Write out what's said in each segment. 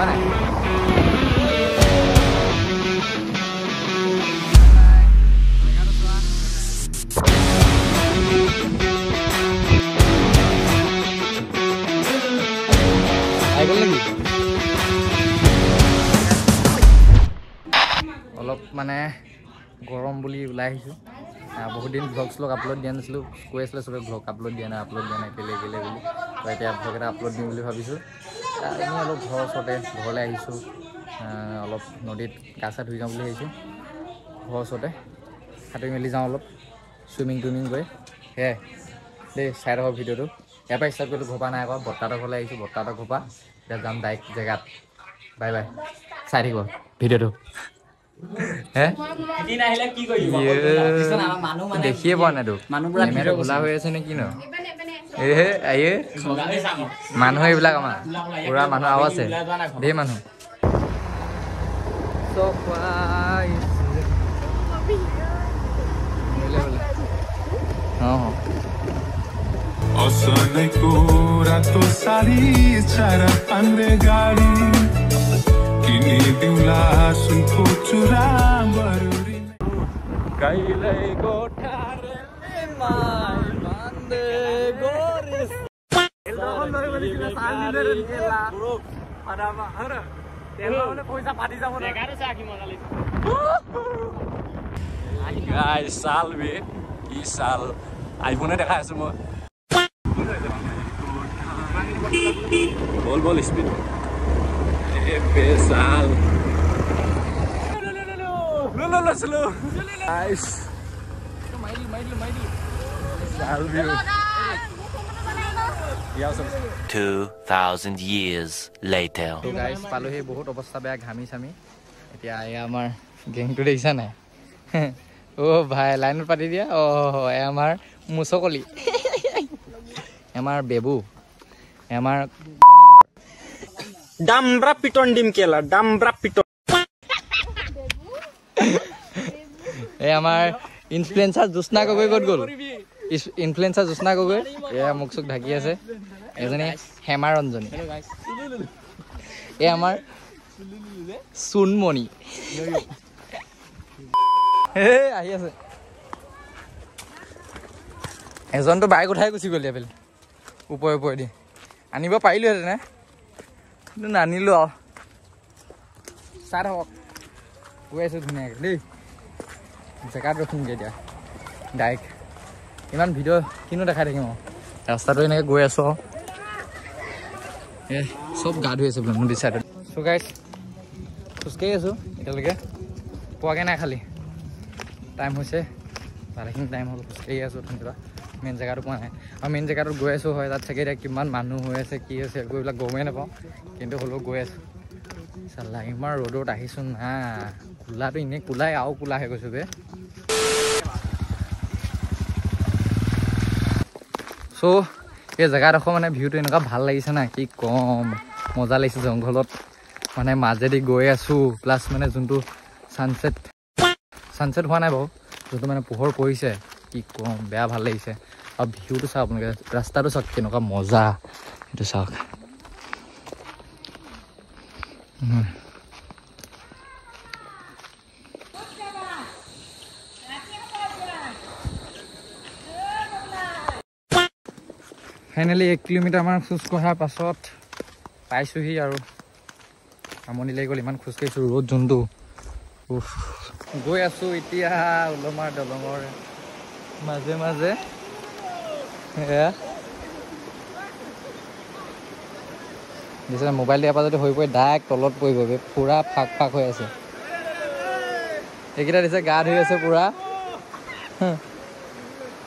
অলপ মানে গৰম বুলি ওলাই আহিছোঁ বহুত দিন ব্লগ শ্লগ আপলোড দিয়া নাছিলোঁ কৈ আছিলে চবে ব্লগ আপলোড দিয়া নাই কেলে বুলি তো এতিয়া ব্লগ এটা আপলোড দিম বুলি ভাবিছোঁ এনেই অলপ ঘৰৰ ওচৰতে ঘৰলৈ আহিছোঁ অলপ নদীত গা চা ধুই যাওঁ বুলি আহিছোঁ ঘৰৰ ওচৰতে সাঁতুৰি মেলি যাওঁ অলপ চুইমিং টুইমিং কৰি সেয়াই দেই চাই থাকক ভিডিঅ'টো ইয়াৰ পৰা ষ্টাৰ্ট কৰিলোঁ ঘৰ পৰা নাই আকৌ বৰ্তাহঁতৰ ঘৰলৈ আহিছোঁ বৰ্তাহঁতৰ ঘৰ পৰা এতিয়া যাম ডাইৰেক্ট জেগাত বাই বাই চাই থাকিব ভিডিঅ'টো দেখিয়ে পোৱা নাই তোক খোলা হৈ আছে নে কি ন মানুহ এইবিলাক আমাৰ পুৰা মানুহ আৰু আছে ধেৰ মানুহ আইফোনে দেখা আছো মই বল স্পীড পালোহি বহুত অৱস্থা বেয়া ঘামি চামি এতিয়া এয়া আমাৰ গেংটো দেখিছা নাই অ ভাই লাইনত পাতি দিয়া অ আমাৰ মুচকলি আমাৰ বেবু আমাৰ ডামব্ৰা পিটন ডিম কেলা ডামব্ৰা পিটন এই আমাৰ ইনফ্লুয়েন্সাৰ জোস্না গগৈ ক'ত গ'ল ইনফ্লুয়েন্সাৰ জোস্না গগৈ এয়া মুখ চুক ঢাকি আছে এজনী হেমা ৰঞ্জনী এই আমাৰ চুনমণি আহি আছে এজনটো বাইক উঠাই গুচি গ'ল এবেলি ওপৰেদি আনিব পাৰিলোহেঁতেনে কিন্তু নানিলো আৰু চাই থাকক গৈ আছোঁ ধুনীয়াকৈ দেই জেগাত ৰখিমগৈ এতিয়া ডাইৰেক্ট ইমান ভিডিঅ' কিনো দেখাই থাকিম আৰু ৰাস্তাটো এনেকৈ গৈ আছোঁ আৰু চব গা ধুই আছে বোলে নদী চাইডত চ' গাইছ খোজকাঢ়ি আছোঁ এতিয়ালৈকে পোৱাগৈ নাই খালি টাইম হৈছে ভালেখিনি টাইম হ'ল খোজকাঢ়ি আছোঁ তেনেকুৱা মেইন জেগাটো পোৱা নাই আৰু মেইন জেগাটোত গৈ আছোঁ হয় তাত চাগে এতিয়া কিমান মানুহ হৈ আছে কি হৈছে একো এইবিলাক গমেই নাপাওঁ কিন্তু হ'লেও গৈ আছোঁ চালা ইমান ৰ'দত আহিছোঁ না কোলাটো এনেই কোলাই আৰু কোলা হৈ গৈছোঁ বে চ' এই জেগাডোখৰ মানে ভিউটো এনেকুৱা ভাল লাগিছে না কি কম মজা লাগিছে জংঘলত মানে মাজেদি গৈ আছোঁ প্লাছ মানে যোনটো ছানছেট হোৱা নাই বাৰু যোনটো মানে পোহৰ পৰিছে কি কম বেয়া ভাল লাগিছে আৰু ভিউটো চাওক আপোনালোকে ৰাস্তাটো চাওক কেনেকুৱা মজা সেইটো চাওক ফাইনেলি 1 কিলোমিটাৰমান খোজ কঢ়াৰ পাছত পাইছোঁহি আৰু আমনি লাগি গ'ল ইমান খোজ কাঢ়িছোঁ ৰ'দ যোনটো গৈ আছোঁ এতিয়া উলমাৰ দলঙৰ মাজে মাজে দিছিলে মোবাইলটো এপাৰ যদি হৈ পৰি ডাইৰেক্ট তলত পৰিব পুৰা ফাক হৈ আছে এইকেইটা দিছে গা ধুই আছে পুৰা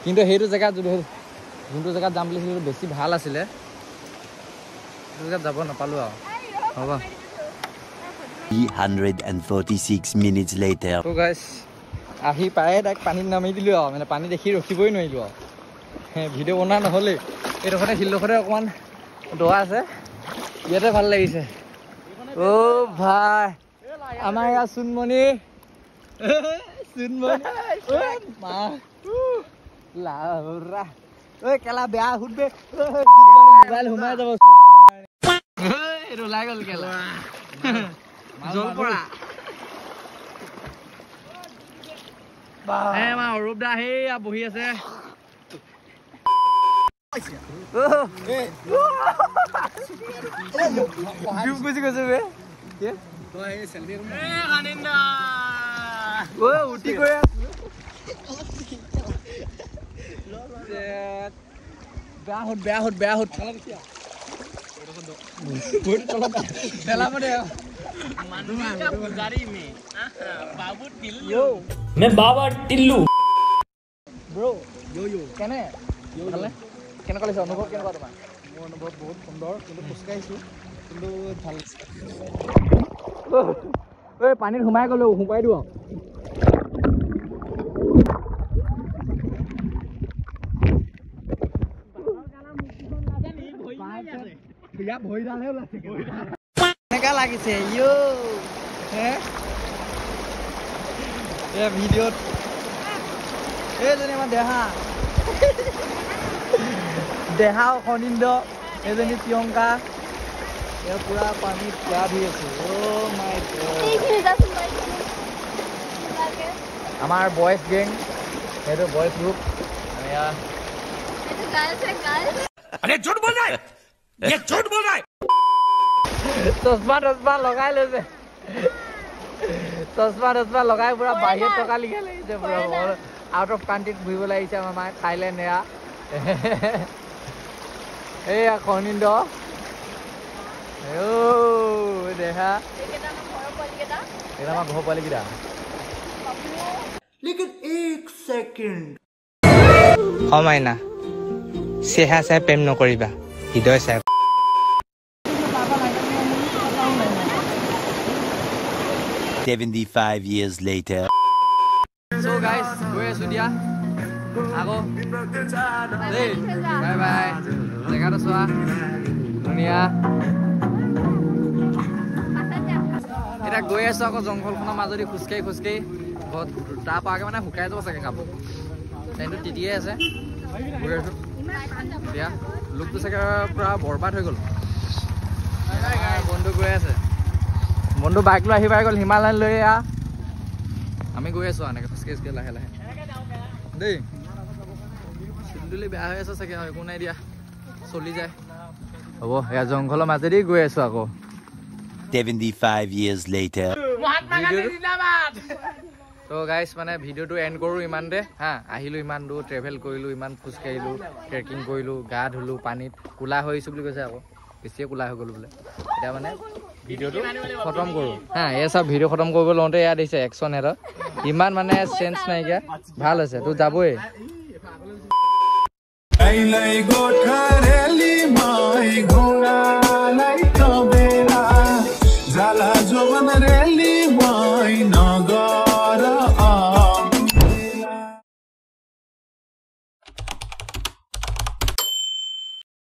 কিন্তু সেইটো জেগাত যোনটো জেগাত যাম বুলি ভাবিছিলোঁ বেছি ভাল আছিলে সেইটো জেগাত যাব নাপালোঁ আৰু হ'ব 346 minutes later. So guys, আহি পায়ে ডাইৰেক্ট পানীত নামি দিলোঁ আৰু মানে পানী দেখি ৰখিবই নোৱাৰিলোঁ আৰু ভিডিঅ' বনোৱা নহ'লেই এইডোখৰতে শিলডোখৰতে অকণমান দৰা আছে ইয়াতে ভাল লাগিছে অ' ভাই আমাৰ ইয়াত চুনমণি মা লাউৰা ঐ কেলা বেয়া সুধবে মোবাইল সোমাই যাব এইটো ওলাই গ'ল কেলা জল পৰা হে মা অৰূপ দা সেয়া বহি আছে গুচি গৈছে বে উঠি গৈ আছো বেয়া হত मैं बाबा टिल्लू ব্ৰো কেনেকুৱা লাগিছে অনুভৱ কেনেকুৱা তোমাৰ মোৰ অনুভৱ বহুত সুন্দৰ কিন্তু খোজকাঢ়িছোঁ কিন্তু ভাল ঐ পানীত সোমাই গ'লো সোমাই দিওঁ কেনেকা লাগিছে ভিডিঅ'ত এইজনী আমাৰ দেহা অনিন্দ এইজনী প্ৰিয়ংকা এয়া পুৰা পানীত গা ধুই আছো আমাৰ বয়জ গেং সেইটো বয়জ গ্ৰুপ চশমা লগাই লৈছে চশমা লগাই পুৰা বাহিৰত টকা লিখা লাগিছে পুৰা আউট অফ কাণ্ট্ৰিত ঘূৰিবলৈ আহিছে আমাৰ মায়ে থাইলেণ্ড এয়া এইয়া খনিন্দ দেহা আমাৰ ঘৰৰ পোৱালীকেইটা মাইনা চেহা চাই প্ৰেম নকৰিবা হৃদয় চাই 75 years later. So guys, গৈ আছো দিয়া আকৌ দেই বাই বাই জেগাটো চোৱা ধুনীয়া এতিয়া গৈ আছো আকৌ জংঘলখনৰ মাজদি খোজকাঢ়ি তাৰ পৰা মানে শুকাই যাব চাগে কাপোৰ লাইনটো তিতিয়ে আছে গৈ আছো এতিয়া লুকটো চাগে পুৰা বৰবাদ হৈ গ'ল বন্ধু গৈ আছে বন্ধু বাইক লৈ আহি পাই গ'ল হিমালয়ান লৈ আমি গৈ আছো এনেকৈ খোজকাঢ়ি লাহে লাহে দেই চুলি বেয়া হৈ আছে চাগে একো নাই দিয়া চলি যায় হ'ব এয়া জংঘলৰ মাজেদি গৈ আছো আকৌ 75 years later. তো গাইজ মানে ভিডিঅ'টো এণ্ড কৰোঁ ইমানতে হা আহিলোঁ ইমান দূৰ ট্ৰেভেল কৰিলোঁ ইমান খোজকাঢ়িলোঁ ট্ৰেকিং কৰিলোঁ গা ধুলোঁ পানীত কোলা হৈ আহিছোঁ বুলি কৈছে আকৌ বেছিয়ে কোলা হৈ গ'লোঁ বোলে এতিয়া মানে ভিডিঅ'টো খতম কৰোঁ হা এই চব ভিডিঅ' খতম কৰিব লওঁতে ইয়াত দিছে একশ্যন এটা ইমান মানে চেঞ্চ নাইকিয়া ভাল হৈছে তোৰ যাবই